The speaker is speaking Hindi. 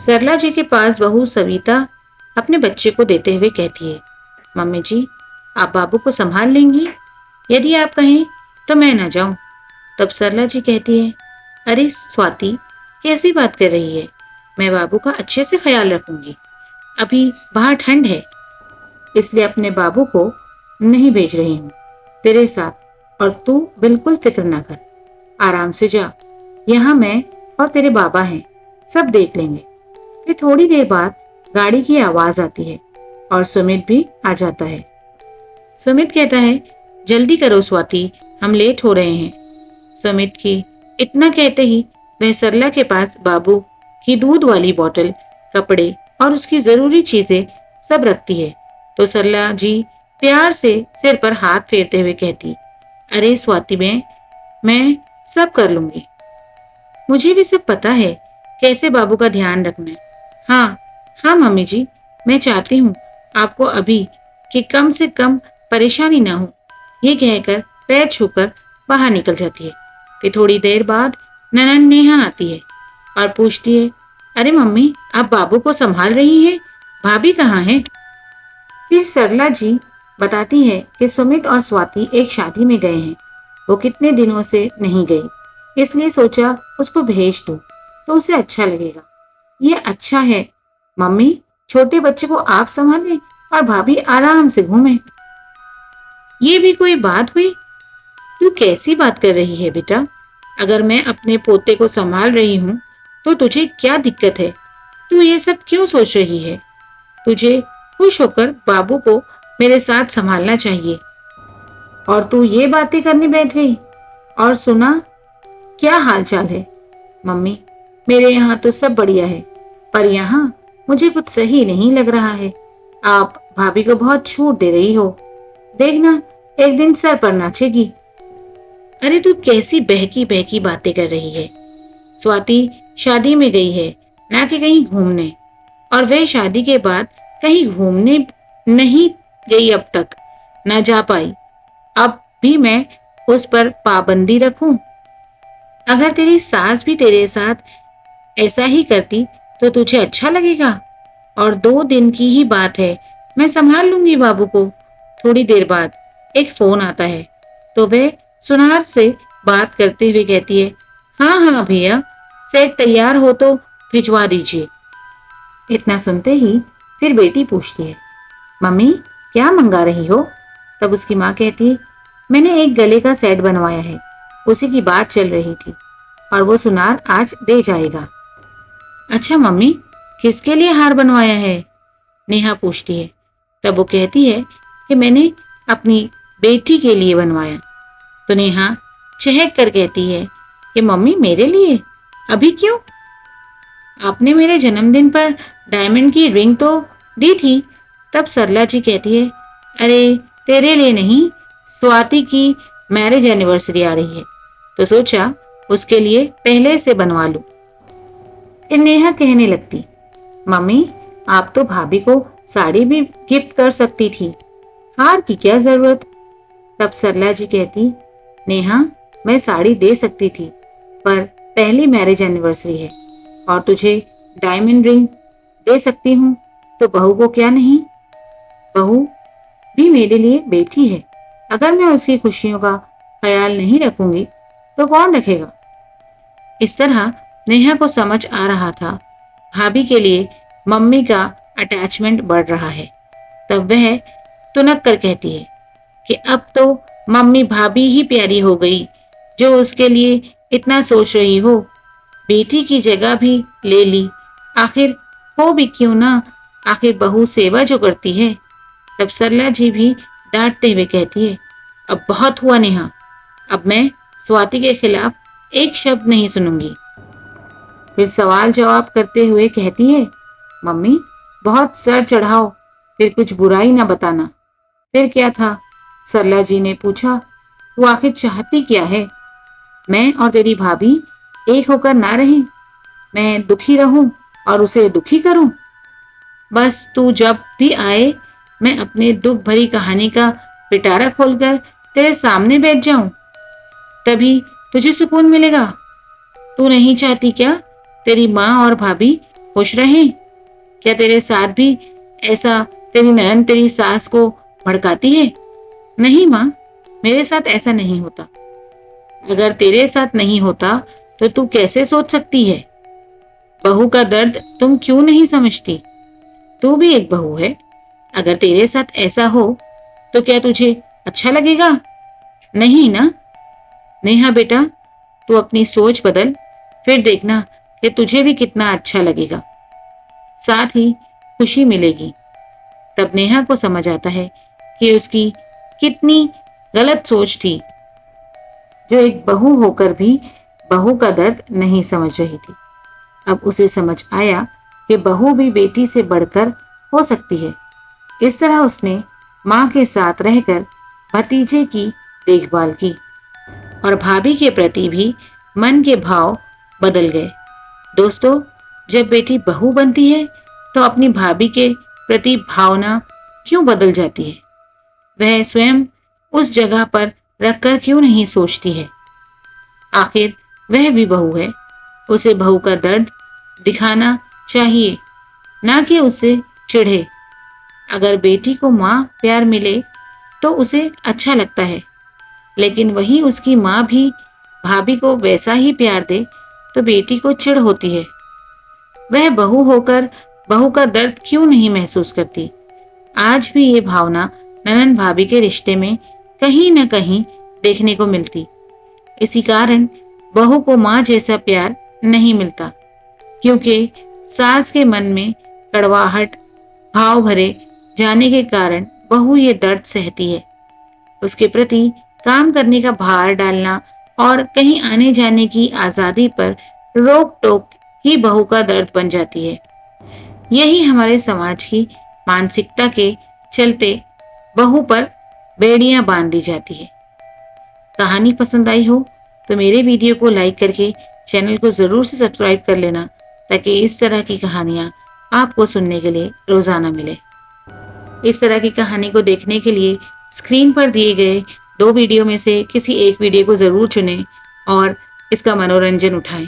सरला जी के पास बहू सविता अपने बच्चे को देते हुए कहती है, मम्मी जी, आप बाबू को संभाल लेंगी? यदि आप कहें तो मैं ना जाऊं। तब सरला जी कहती है, अरे स्वाति, कैसी बात कर रही है? मैं बाबू का अच्छे से ख्याल रखूंगी। अभी बाहर ठंड है, इसलिए अपने बाबू को नहीं भेज रही हूँ तेरे साथ। और तू बिल्कुल फिक्र ना कर, आराम से जा। यहाँ मैं और तेरे बाबा हैं, सब देख लेंगे। फिर थोड़ी देर बाद गाड़ी की आवाज आती है और सुमित भी आ जाता है। सुमित कहता है, जल्दी करो स्वाति, हम लेट हो रहे हैं। सुमित की इतना कहते ही वह सरला के पास बाबू की दूध वाली बोतल, कपड़े और उसकी जरूरी चीजें सब रखती है। तो सरला जी प्यार से सिर पर हाथ फेरते हुए कहती, अरे स्वाति, मैं सब कर लूंगी। मुझे भी सब पता है कैसे बाबू का ध्यान रखना है। हाँ हाँ मम्मी जी, मैं चाहती हूँ आपको अभी कि कम से कम परेशानी ना हो। ये कहकर पैर छूकर बाहर निकल जाती है। फिर थोड़ी देर बाद ननन नेहा आती है और पूछती है, अरे मम्मी, आप बाबू को संभाल रही हैं? भाभी कहाँ है? फिर सरला जी बताती है कि सुमित और स्वाति एक शादी में गए हैं। वो कितने दिनों से नहीं गई, इसलिए सोचा उसको भेज दूं तो उसे अच्छा लगेगा। ये अच्छा है मम्मी, छोटे बच्चे को आप संभालें और भाभी आराम से घूमे। ये भी कोई बात हुई? तू कैसी बात कर रही है बेटा? अगर मैं अपने पोते को संभाल रही हूँ तो तुझे क्या दिक्कत है? तू ये सब क्यों सोच रही है? तुझे खुश होकर बाबू को मेरे साथ संभालना चाहिए। और तू ये बातें करने बैठ गई? और सुना, क्या हाल चाल है? मम्मी, मेरे यहाँ तो सब बढ़िया है, पर यहाँ मुझे कुछ सही नहीं लग रहा है। आप भाभी को बहुत छूट दे रही हो। देखना, एक दिन सर पर नाचेगी। अरे तू कैसी बहकी बहकी बातें कर रही है? स्वाति शादी में गई है, ना कि कहीं घूमने। और वह शादी के बाद कहीं घूमने नहीं गई, अब तक ना जा पाई। अब भी मैं उस पर पाबंदी रखूं? अगर तेरी सास भी तेरे साथ ऐसा ही करती तो तुझे अच्छा लगेगा? और 2 दिन की ही बात है, मैं संभाल लूंगी बाबू को। थोड़ी देर बाद एक फोन आता है तो वह सुनार से बात करते हुए कहती है, हाँ हाँ भैया, सेट तैयार हो तो भिजवा दीजिए। इतना सुनते ही फिर बेटी पूछती है, मम्मी क्या मंगा रही हो? तब उसकी माँ कहती है, मैंने एक गले का सेट बनवाया है, उसी की बात चल रही थी और वो सुनार आज दे जाएगा। अच्छा मम्मी, किसके लिए हार बनवाया है? नेहा पूछती है। तब वो कहती है कि मैंने अपनी बेटी के लिए बनवाया। तो नेहा चहक कर कहती है कि मम्मी, मेरे लिए? अभी क्यों? आपने मेरे जन्मदिन पर डायमंड की रिंग तो दी थी। तब सरला जी कहती है, अरे तेरे लिए नहीं, स्वाति की मैरिज एनिवर्सरी आ रही है तो सोचा उसके लिए पहले से बनवा लूं। फिर नेहा कहने लगती, मम्मी, आप तो भाभी को साड़ी भी गिफ्ट कर सकती थी, हार की क्या जरूरत? तब सरला जी कहती, नेहा, मैं साड़ी दे सकती थी, पर पहली मैरिज एनिवर्सरी है और तुझे डायमंड रिंग दे सकती हूँ, तो बहू को क्या नहीं? बहू भी मेरे लिए बेटी है। अगर मैं उसकी खुशियों का ख्याल नहीं रखूंगी तो कौन रखेगा? इस तरह नेहा को समझ आ रहा था भाभी के लिए मम्मी का अटैचमेंट बढ़ रहा है। तब वह तुनक कर कहती है कि अब तो मम्मी भाभी ही प्यारी हो गई, जो उसके लिए इतना सोच रही हो। बेटी की जगह भी ले ली, आखिर हो भी क्यों ना, आखिर बहू सेवा जो करती है। तब सरला जी भी डांटते हुए कहती है, अब बहुत हुआ नेहा, अब मैं स्वाति के खिलाफ एक शब्द नहीं सुनूंगी। फिर सवाल जवाब करते हुए कहती है, मम्मी, बहुत सर चढ़ाओ, फिर कुछ बुराई ना बताना। फिर क्या था? सरला जी ने पूछा, वो आखिर चाहती क्या है? मैं और तेरी भाभी एक होकर ना रहें? मैं दुखी रहूं और उसे दुखी करूं? बस तू जब भी आए मैं अपने दुख भरी कहानी का पिटारा खोलकर तेरे सामने बैठ जाऊं, तभी तुझे सुकून मिलेगा। तू नहीं चाहती क्या तेरी माँ और भाभी खुश रहें? क्या तेरे साथ भी ऐसा तेरी ननद तेरी सास को भड़काती है? नहीं माँ, मेरे साथ ऐसा नहीं होता। अगर तेरे साथ नहीं होता तो तू कैसे सोच सकती है? बहू का दर्द तुम क्यों नहीं समझती? तू भी एक बहू है। अगर तेरे साथ ऐसा हो तो क्या तुझे अच्छा लगेगा? नहीं ना। नेहा बेटा, तू अपनी सोच बदल, फिर देखना कि तुझे भी कितना अच्छा लगेगा, साथ ही खुशी मिलेगी। तब नेहा को समझ आता है कि उसकी कितनी गलत सोच थी, जो एक बहू होकर भी बहू का दर्द नहीं समझ रही थी। अब उसे समझ आया कि बहू भी बेटी से बढ़कर हो सकती है। इस तरह उसने माँ के साथ रहकर भतीजे की देखभाल की और भाभी के प्रति भी मन के भाव बदल गए। दोस्तों, जब बेटी बहू बनती है तो अपनी भाभी के प्रति भावना क्यों बदल जाती है? वह स्वयं उस जगह पर रखकर क्यों नहीं सोचती है? आखिर वह भी बहू है। उसे बहू का दर्द दिखाना चाहिए, ना कि उससे चिढ़े। अगर बेटी को माँ प्यार मिले तो उसे अच्छा लगता है, लेकिन वही उसकी माँ भी भाभी को वैसा ही प्यार दे तो बेटी को चिढ़ होती है। वह बहू होकर बहू का दर्द क्यों नहीं महसूस करती? आज भी ये भावना ननंद भाभी के रिश्ते में कहीं न कहीं देखने को मिलती। इसी कारण बहू को माँ जैसा प्यार नहीं मिलता, क्योंकि सास के मन में कड़वाहट भाव भरे जाने के कारण बहू ये दर्द सहती है। उसके प्रति काम करने का भार डालना और कहीं आने जाने की आजादी पर रोक टोक ही बहू का दर्द बन जाती है। यही हमारे समाज की मानसिकता के चलते बहू पर बेड़ियां बांध दी जाती है। कहानी पसंद आई हो तो मेरे वीडियो को लाइक करके चैनल को जरूर से सब्सक्राइब कर लेना, ताकि इस तरह की कहानियां आपको सुनने के लिए रोजाना मिले। इस तरह की कहानी को देखने के लिए स्क्रीन पर दिए गए 2 वीडियो में से किसी एक वीडियो को जरूर चुनें और इसका मनोरंजन उठाएं।